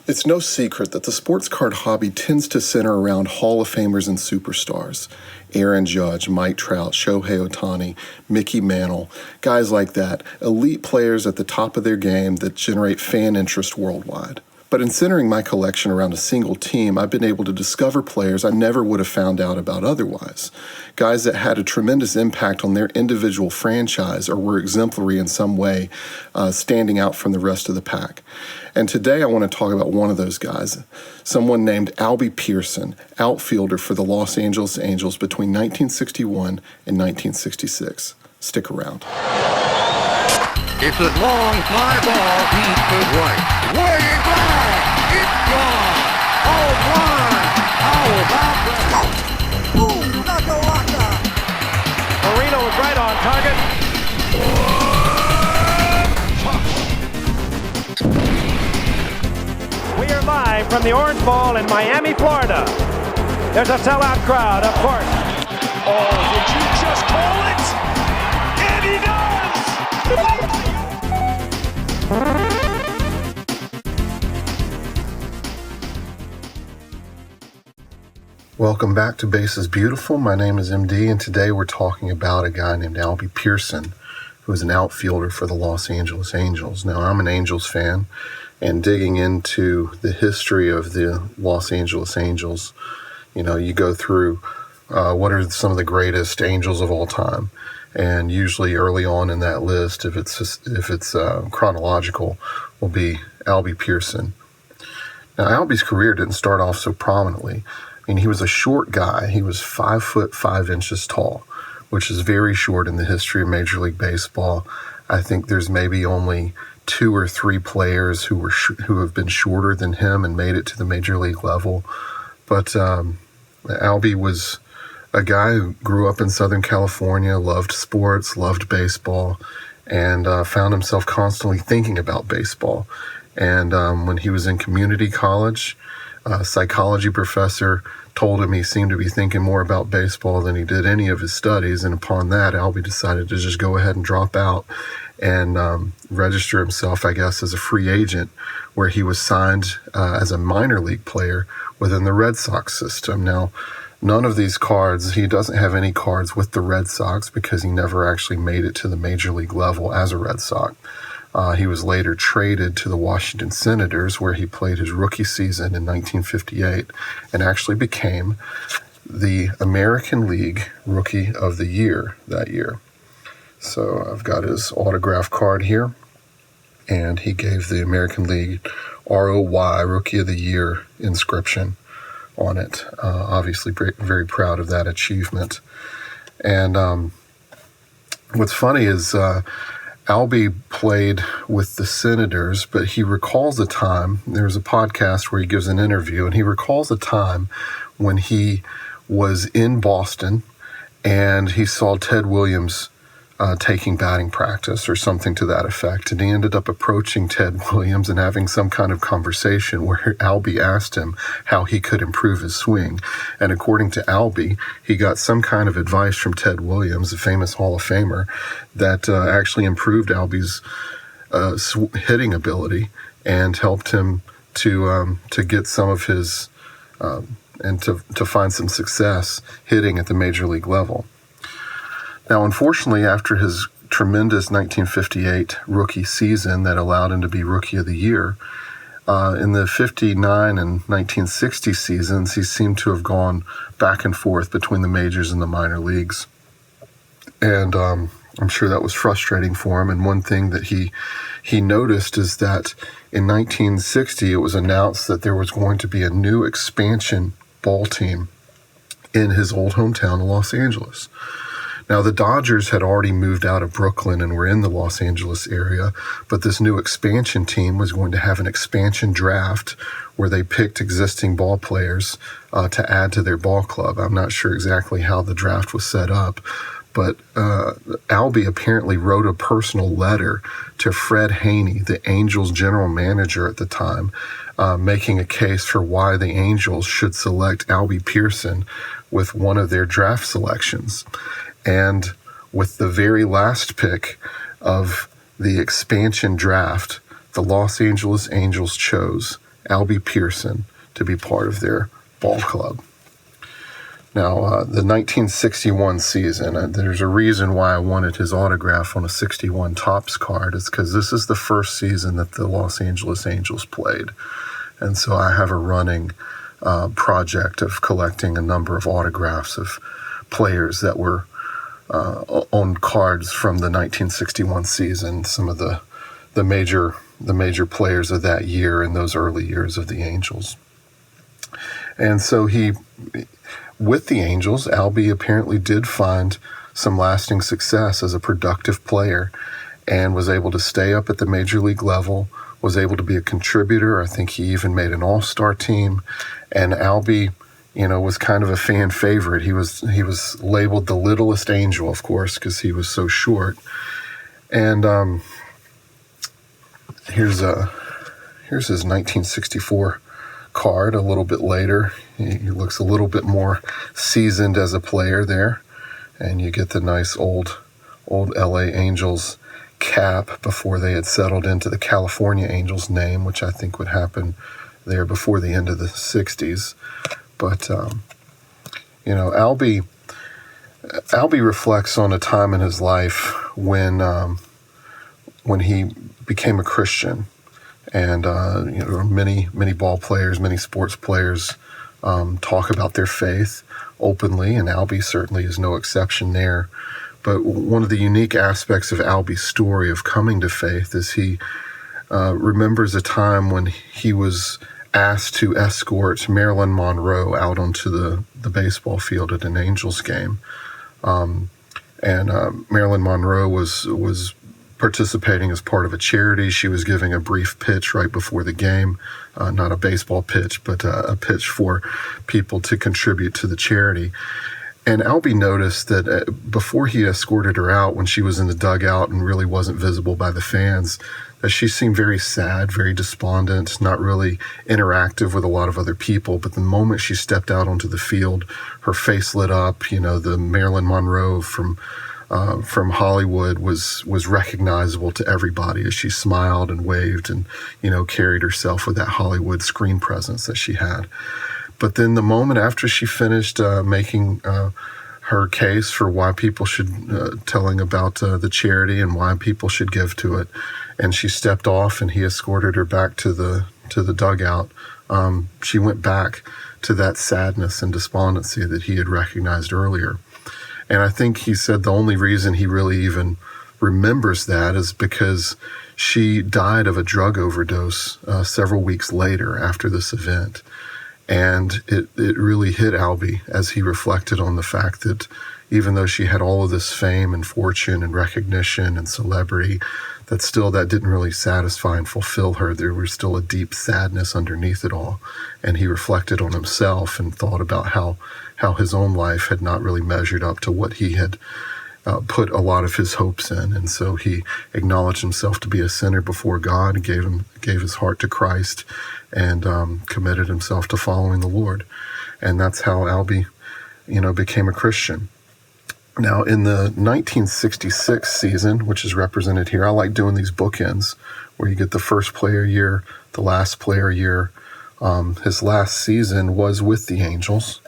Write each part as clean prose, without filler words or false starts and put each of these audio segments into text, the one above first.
It's no secret that the sports card hobby tends to center around Hall of Famers and superstars. Aaron Judge, Mike Trout, Shohei Ohtani, Mickey Mantle, guys like that, elite players at the top of their game that generate fan interest worldwide. But in centering my collection around a single team, I've been able to discover players I never would have found out about otherwise. Guys that had a tremendous impact on their individual franchise or were exemplary in some way, standing out from the rest of the pack. And today I want to talk about one of those guys, someone named Albie Pearson, outfielder for the Los Angeles Angels between 1961 and 1966. Stick around. It's a long fly ball deep to right. Way back! It's gone! Home run! How about that? Boom! Waka! Marino was right on target. We are live from the Orange Bowl in Miami, Florida. There's a sellout crowd, of course. Oh, did you just call it? And he does! Welcome back to Bases Beautiful. My name is MD, and today we're talking about a guy named Albie Pearson, who is an outfielder for the Los Angeles Angels. Now, I'm an Angels fan, and digging into the history of the Los Angeles Angels, you go through what are some of the greatest Angels of all time. And usually early on in that list, if it's chronological, will be Albie Pearson. Now, Albie's career didn't start off so prominently. I mean, he was a short guy. He was 5 foot 5 inches tall, which is very short in the history of Major League Baseball. I think there's maybe only 2 or 3 players who have been shorter than him and made it to the Major League level. But Albie was a guy who grew up in Southern California, loved sports, loved baseball, and found himself constantly thinking about baseball. And when he was in community college, a psychology professor told him he seemed to be thinking more about baseball than he did any of his studies. And upon that, Albie decided to just go ahead and drop out and register himself, I guess, as a free agent, where he was signed as a minor league player within the Red Sox system. Now, none of these cards, he doesn't have any cards with the Red Sox because he never actually made it to the Major League level as a Red Sox. He was later traded to the Washington Senators, where he played his rookie season in 1958 and actually became the American League Rookie of the Year that year. So I've got his autograph card here, and he gave the American League ROY, Rookie of the Year inscription on it. Obviously very proud of that achievement. And what's funny is Albie played with the Senators, but he recalls a time, there's a podcast where he gives an interview, and he recalls a time when he was in Boston and he saw Ted Williams taking batting practice or something to that effect. And he ended up approaching Ted Williams and having some kind of conversation where Albie asked him how he could improve his swing. And according to Albie, he got some kind of advice from Ted Williams, a famous Hall of Famer, that actually improved Albie's hitting ability and helped him to get some of his and to find some success hitting at the major league level. Now, unfortunately, after his tremendous 1958 rookie season that allowed him to be Rookie of the Year, in the 59 and 1960 seasons, he seemed to have gone back and forth between the majors and the minor leagues. And I'm sure that was frustrating for him. And one thing that he noticed is that in 1960, it was announced that there was going to be a new expansion ball team in his old hometown of Los Angeles. Now, the Dodgers had already moved out of Brooklyn and were in the Los Angeles area, but this new expansion team was going to have an expansion draft where they picked existing ball players to add to their ball club. I'm not sure exactly how the draft was set up, but Albie apparently wrote a personal letter to Fred Haney, the Angels general manager at the time, making a case for why the Angels should select Albie Pearson with one of their draft selections. And with the very last pick of the expansion draft, the Los Angeles Angels chose Albie Pearson to be part of their ball club. Now, the 1961 season, there's a reason why I wanted his autograph on a 61 Topps card. It's because this is the first season that the Los Angeles Angels played. And so I have a running project of collecting a number of autographs of players that were on cards from the 1961 season, some of the major players of that year and those early years of the Angels. And so with the Angels, Albie apparently did find some lasting success as a productive player and was able to stay up at the major league level, was able to be a contributor. I think he even made an all-star team. And Albie, was kind of a fan favorite. He was labeled the Littlest Angel, of course, because he was so short. And here's his 1964 card a little bit later. He looks a little bit more seasoned as a player there. And you get the nice old LA Angels cap before they had settled into the California Angels name, which I think would happen there before the end of the 60s. But, Albie reflects on a time in his life when he became a Christian. And, many ball players, many sports players talk about their faith openly, and Albie certainly is no exception there. But one of the unique aspects of Albie's story of coming to faith is he remembers a time when he was asked to escort Marylin Monroe out onto the baseball field at an Angels game. And Marylin Monroe was participating as part of a charity. She was giving a brief pitch right before the game, not a baseball pitch, but a pitch for people to contribute to the charity. And Albie noticed that before he escorted her out, when she was in the dugout and really wasn't visible by the fans, that she seemed very sad, very despondent, not really interactive with a lot of other people. But the moment she stepped out onto the field, her face lit up. The Marylin Monroe from Hollywood was recognizable to everybody as she smiled and waved and, carried herself with that Hollywood screen presence that she had. But then the moment after she finished making her case for why people should, telling about the charity and why people should give to it, and she stepped off and he escorted her back to the dugout, she went back to that sadness and despondency that he had recognized earlier. And I think he said the only reason he really even remembers that is because she died of a drug overdose several weeks later after this event. And it really hit Albie as he reflected on the fact that even though she had all of this fame and fortune and recognition and celebrity, that didn't really satisfy and fulfill her. There was still a deep sadness underneath it all. And he reflected on himself and thought about how his own life had not really measured up to what he had put a lot of his hopes in. And so he acknowledged himself to be a sinner before God and gave his heart to Christ and committed himself to following the Lord. And that's how Albie, became a Christian. Now, in the 1966 season, which is represented here, I like doing these bookends where you get the first player year, the last player year. His last season was with the Angels.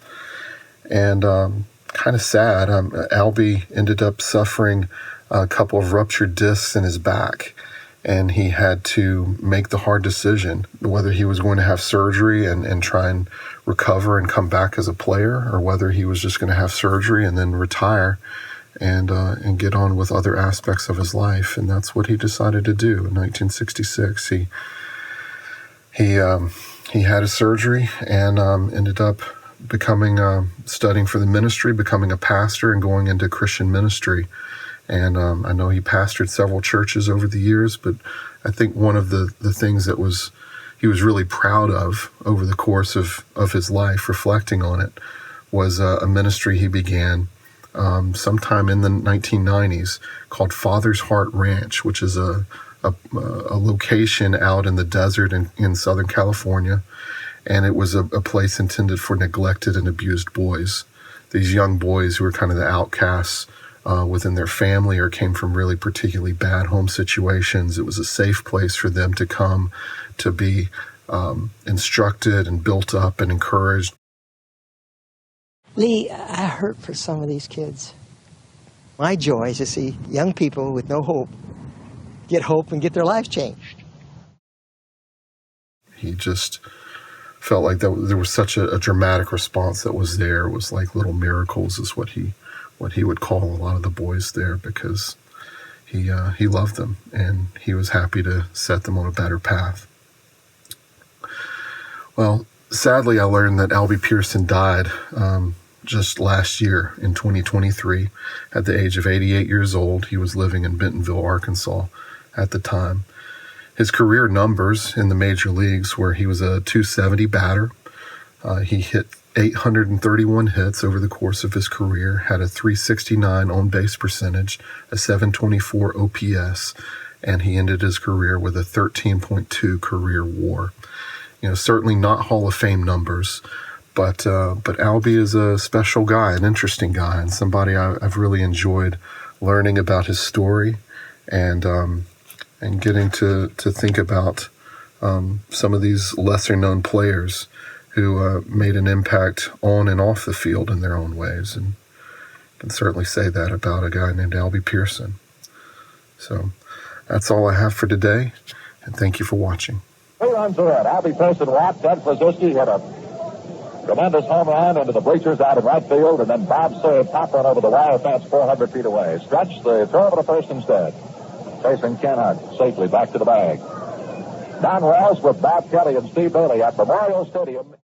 And kind of sad, Albie ended up suffering a couple of ruptured discs in his back. And he had to make the hard decision whether he was going to have surgery and try and recover and come back as a player, or whether he was just going to have surgery and then retire and get on with other aspects of his life. And that's what he decided to do in 1966. He had a surgery and ended up studying for the ministry, becoming a pastor, and going into Christian ministry. And I know he pastored several churches over the years, but I think one of the things that he was really proud of over the course of his life, reflecting on it, was a ministry he began sometime in the 1990s called Father's Heart Ranch, which is a location out in the desert in Southern California. And it was a place intended for neglected and abused boys. These young boys who were kind of the outcasts within their family or came from really particularly bad home situations. It was a safe place for them to come to be instructed and built up and encouraged. Lee, I hurt for some of these kids. My joy is to see young people with no hope get hope and get their lives changed. He just felt like there was such a dramatic response that was there. It was like little miracles is what he would call a lot of the boys there, because he loved them and he was happy to set them on a better path. Well, sadly, I learned that Albie Pearson died just last year in 2023 at the age of 88 years old. He was living in Bentonville, Arkansas at the time. His career numbers in the major leagues were he was a .270 batter. He hit 831 hits over the course of his career, had a .369 on-base percentage, a .724 OPS, and he ended his career with a 13.2 career WAR. Certainly not Hall of Fame numbers, but Albie is a special guy, an interesting guy, and somebody I've really enjoyed learning about his story and getting to think about some of these lesser-known players who made an impact on and off the field in their own ways. And I can certainly say that about a guy named Albie Pearson. So that's all I have for today, and thank you for watching. 2 runs ahead. Albie Pearson walked. Ted Krzyzewski hit a tremendous home run into the bleachers out in right field, and then Bob Sawyer popped one over the wire fence 400 feet away. Stretched the throw of the first instead. Chasing Ken Hunt safely back to the bag. Don Wells with Bob Kelly and Steve Bailey at Memorial Stadium.